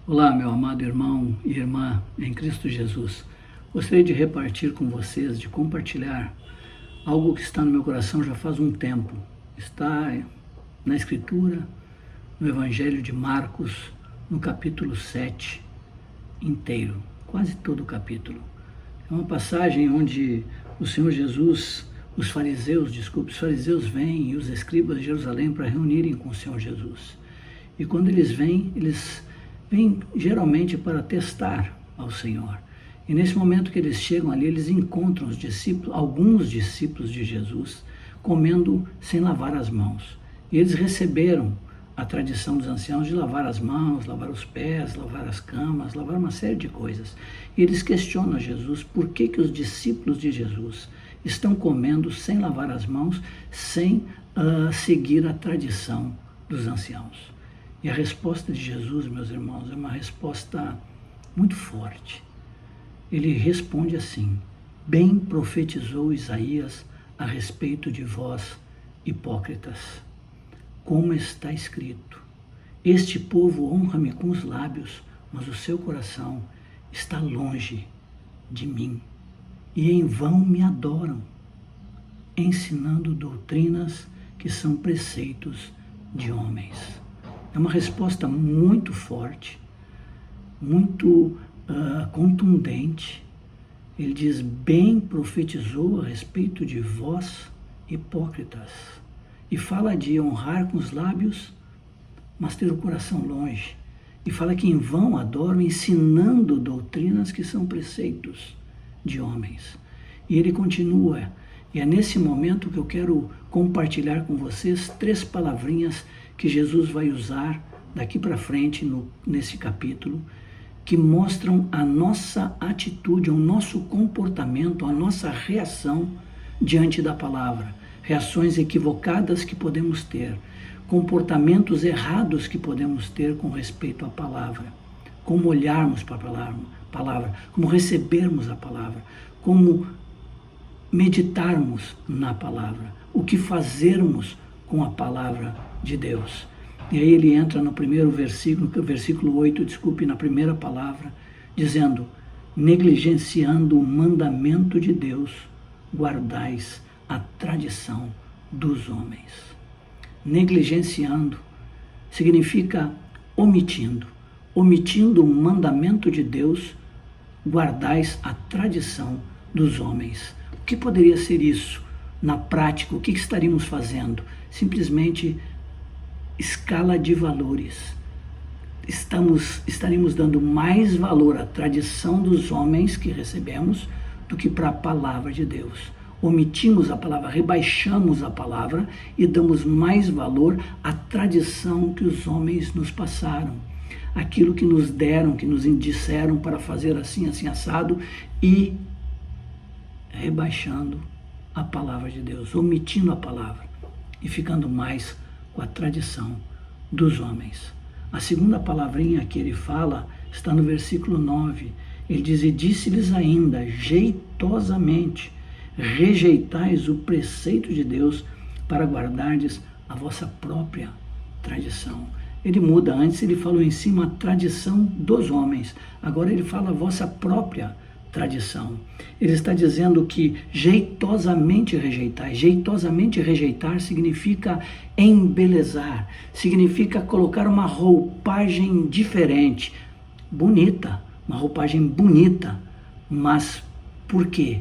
Olá, meu amado irmão e irmã em Cristo Jesus. Gostaria de repartir com vocês, de compartilhar algo que está no meu coração já faz um tempo. Está na Escritura, no Evangelho de Marcos, no capítulo 7 inteiro, quase todo o capítulo. É uma passagem onde o Senhor Jesus, os fariseus vêm e os escribas de Jerusalém para reunirem com o Senhor Jesus. E quando eles vêm geralmente para testar ao Senhor. E nesse momento que eles chegam ali, eles encontram os discípulos, alguns discípulos de Jesus, comendo sem lavar as mãos. E eles receberam a tradição dos anciãos de lavar as mãos, lavar os pés, lavar as camas, lavar uma série de coisas. E eles questionam a Jesus por que os discípulos de Jesus estão comendo sem lavar as mãos, sem seguir a tradição dos anciãos. E a resposta de Jesus, meus irmãos, é uma resposta muito forte. Ele responde assim: bem profetizou Isaías a respeito de vós, hipócritas. Como está escrito: este povo honra-me com os lábios, mas o seu coração está longe de mim. E em vão me adoram, ensinando doutrinas que são preceitos de homens. É uma resposta muito forte, muito contundente. Ele diz: bem profetizou a respeito de vós, hipócritas. E fala de honrar com os lábios, mas ter o coração longe. E fala que em vão adoram, ensinando doutrinas que são preceitos de homens. E ele continua. E é nesse momento que eu quero compartilhar com vocês 3 palavrinhas que Jesus vai usar daqui para frente nesse capítulo, que mostram a nossa atitude, o nosso comportamento, a nossa reação diante da palavra. Reações equivocadas que podemos ter, comportamentos errados que podemos ter com respeito à palavra. Como olharmos para a palavra, como recebermos a palavra, como meditarmos na palavra, o que fazermos com a palavra de Deus. E aí ele entra no primeiro versículo 8, na primeira palavra, dizendo: negligenciando o mandamento de Deus, guardais a tradição dos homens. Negligenciando significa omitindo o mandamento de Deus, guardais a tradição dos homens. O que poderia ser isso? Na prática, o que estaríamos fazendo? Simplesmente escala de valores. Estaríamos dando mais valor à tradição dos homens que recebemos do que para a palavra de Deus. Omitimos a palavra, rebaixamos a palavra e damos mais valor à tradição que os homens nos passaram. Aquilo que nos deram, que nos disseram para fazer assim, assim, assado, e rebaixando a palavra de Deus, omitindo a palavra e ficando mais com a tradição dos homens. A segunda palavrinha que ele fala está no versículo 9. Ele diz: e disse-lhes ainda, jeitosamente, rejeitais o preceito de Deus para guardardes a vossa própria tradição. Ele muda, antes ele falou em cima a tradição dos homens, agora ele fala a vossa própria tradição. Ele está dizendo que jeitosamente rejeitar. Jeitosamente rejeitar significa embelezar, significa colocar uma roupagem diferente, bonita, uma roupagem bonita, mas por quê?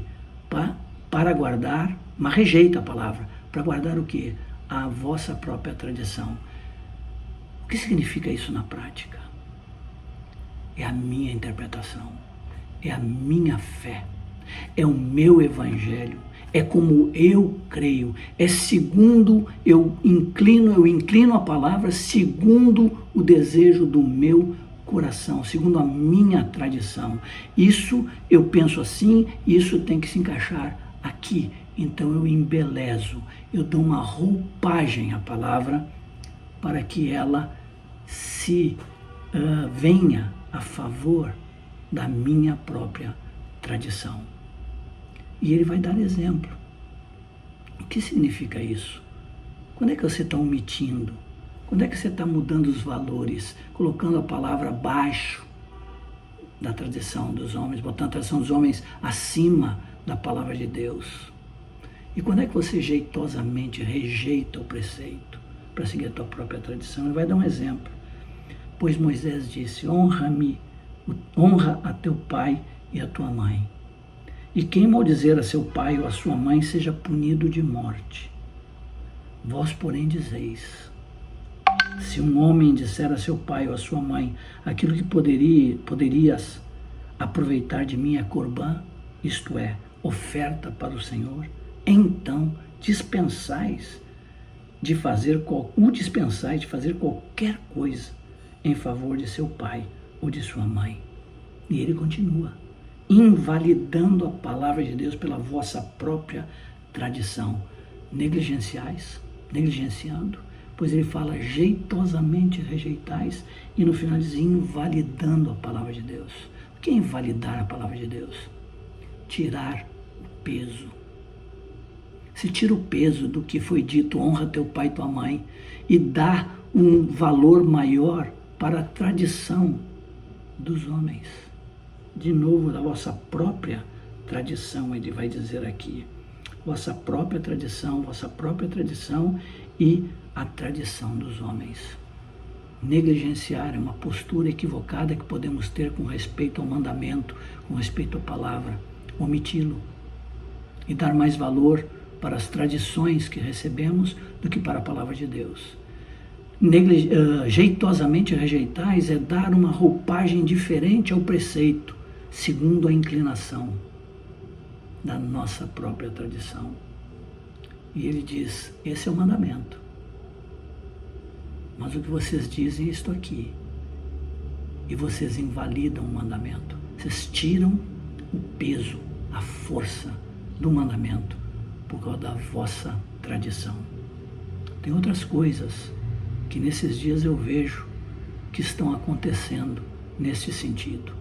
Para guardar, mas rejeita a palavra. Para guardar o quê? A vossa própria tradição. O que significa isso na prática? É a minha interpretação. É a minha fé, é o meu evangelho, é como eu creio, é segundo eu inclino a palavra segundo o desejo do meu coração, segundo a minha tradição. Isso eu penso assim, isso tem que se encaixar aqui. Então eu embelezo, eu dou uma roupagem à palavra para que ela se venha a favor da minha própria tradição. E ele vai dar exemplo. O que significa isso? Quando é que você está omitindo? Quando é que você está mudando os valores, colocando a palavra abaixo da tradição dos homens, botando a tradição dos homens acima da palavra de Deus? E quando é que você jeitosamente rejeita o preceito para seguir a tua própria tradição? Ele vai dar um exemplo. Pois Moisés disse: honra-me, honra a teu pai e a tua mãe. E quem maldizer a seu pai ou a sua mãe seja punido de morte. Vós, porém, dizeis: se um homem disser a seu pai ou a sua mãe aquilo que poderias aproveitar de mim é corbã, isto é, oferta para o Senhor, então dispensais de fazer qualquer coisa em favor de seu pai ou de sua mãe. E ele continua: invalidando a palavra de Deus pela vossa própria tradição. Negligenciando, pois ele fala jeitosamente rejeitais, e no final diz invalidando a palavra de Deus. O que é invalidar a palavra de Deus? Tirar o peso. Se tira o peso do que foi dito, honra teu pai e tua mãe, e dá um valor maior para a tradição dos homens. De novo, da vossa própria tradição, ele vai dizer aqui. Vossa própria tradição e a tradição dos homens. Negligenciar é uma postura equivocada que podemos ter com respeito ao mandamento, com respeito à palavra. Omiti-lo e dar mais valor para as tradições que recebemos do que para a palavra de Deus. Jeitosamente rejeitais é dar uma roupagem diferente ao preceito, segundo a inclinação da nossa própria tradição. E ele diz: esse é o mandamento. Mas o que vocês dizem é isto aqui. E vocês invalidam o mandamento. Vocês tiram o peso, a força do mandamento por causa da vossa tradição. Tem outras coisas que nesses dias eu vejo que estão acontecendo nesse sentido.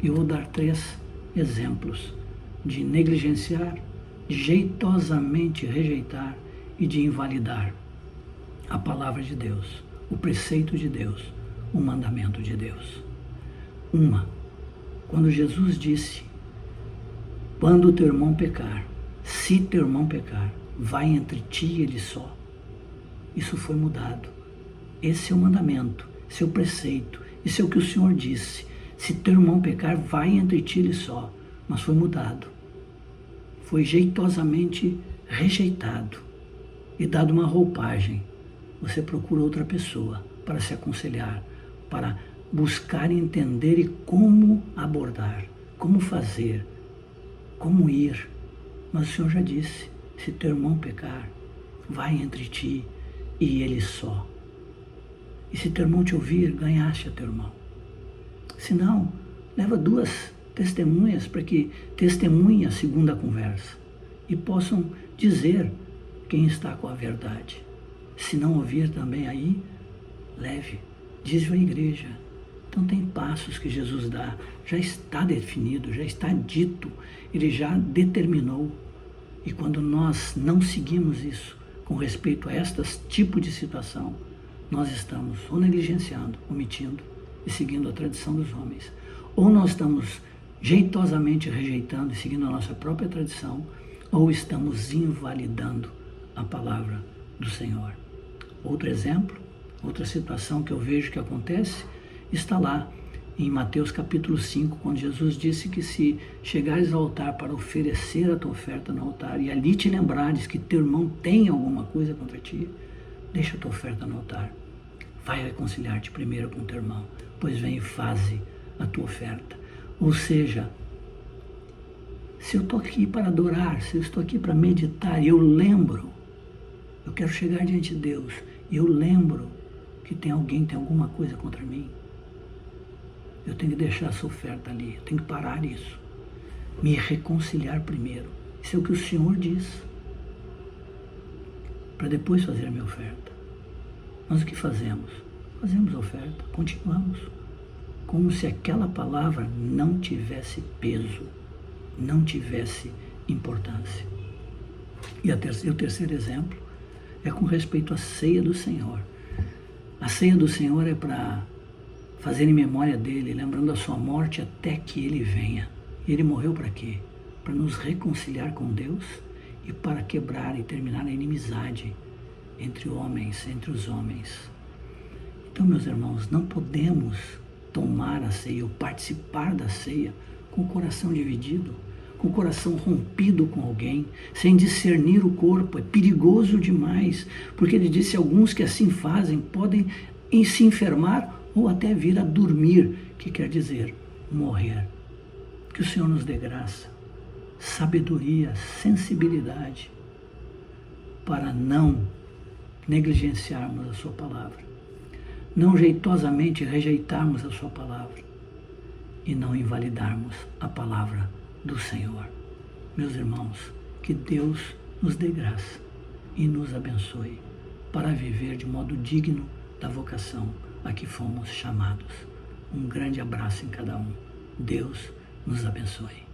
E eu vou dar 3 exemplos de negligenciar, jeitosamente rejeitar e de invalidar a palavra de Deus, o preceito de Deus, o mandamento de Deus. Quando Jesus disse: quando o teu irmão pecar, se teu irmão pecar, vai entre ti e ele só. Isso foi mudado. Esse é o mandamento, esse é o preceito, isso é o que o Senhor disse. Se teu irmão pecar, vai entre ti e ele só. Mas foi mudado. Foi jeitosamente rejeitado e dado uma roupagem. Você procura outra pessoa para se aconselhar, para buscar entender e como abordar, como fazer, como ir. Mas o Senhor já disse: se teu irmão pecar, vai entre ti e ele só. E se teu irmão te ouvir, ganhaste a teu irmão. Se não, leva 2 testemunhas para que testemunhem a segunda conversa e possam dizer quem está com a verdade. Se não ouvir também aí, leve, diz a igreja. Então tem passos que Jesus dá, já está definido, já está dito, ele já determinou. E quando nós não seguimos isso com respeito a estes tipos de situação, nós estamos ou negligenciando, omitindo e seguindo a tradição dos homens, ou nós estamos jeitosamente rejeitando e seguindo a nossa própria tradição, ou estamos invalidando a palavra do Senhor. Outro exemplo, outra situação que eu vejo que acontece, está lá em Mateus capítulo 5, quando Jesus disse que se chegares ao altar para oferecer a tua oferta no altar, e ali te lembrares que teu irmão tem alguma coisa contra ti, deixa a tua oferta no altar. Vai reconciliar-te primeiro com teu irmão, pois vem e faze a tua oferta. Ou seja, se eu estou aqui para adorar, se eu estou aqui para meditar, eu lembro, eu quero chegar diante de Deus, e eu lembro que tem alguém, tem alguma coisa contra mim, eu tenho que deixar essa oferta ali, eu tenho que parar isso, me reconciliar primeiro. Isso é o que o Senhor diz, para depois fazer a minha oferta. Mas o que fazemos? Fazemos a oferta, continuamos, como se aquela palavra não tivesse peso, não tivesse importância. E o terceiro exemplo é com respeito à ceia do Senhor. A ceia do Senhor é para fazer em memória dele, lembrando a sua morte até que ele venha. E ele morreu para quê? Para nos reconciliar com Deus e para quebrar e terminar a inimizade entre os homens. Então, meus irmãos, não podemos tomar a ceia ou participar da ceia com o coração dividido, com o coração rompido com alguém, sem discernir o corpo. É perigoso demais, porque ele disse: alguns que assim fazem podem se enfermar ou até vir a dormir, que quer dizer morrer. Que o Senhor nos dê graça, sabedoria, sensibilidade, para não negligenciarmos a sua palavra, não jeitosamente rejeitarmos a sua palavra e não invalidarmos a palavra do Senhor. Meus irmãos, que Deus nos dê graça e nos abençoe para viver de modo digno da vocação a que fomos chamados. Um grande abraço em cada um. Deus nos abençoe.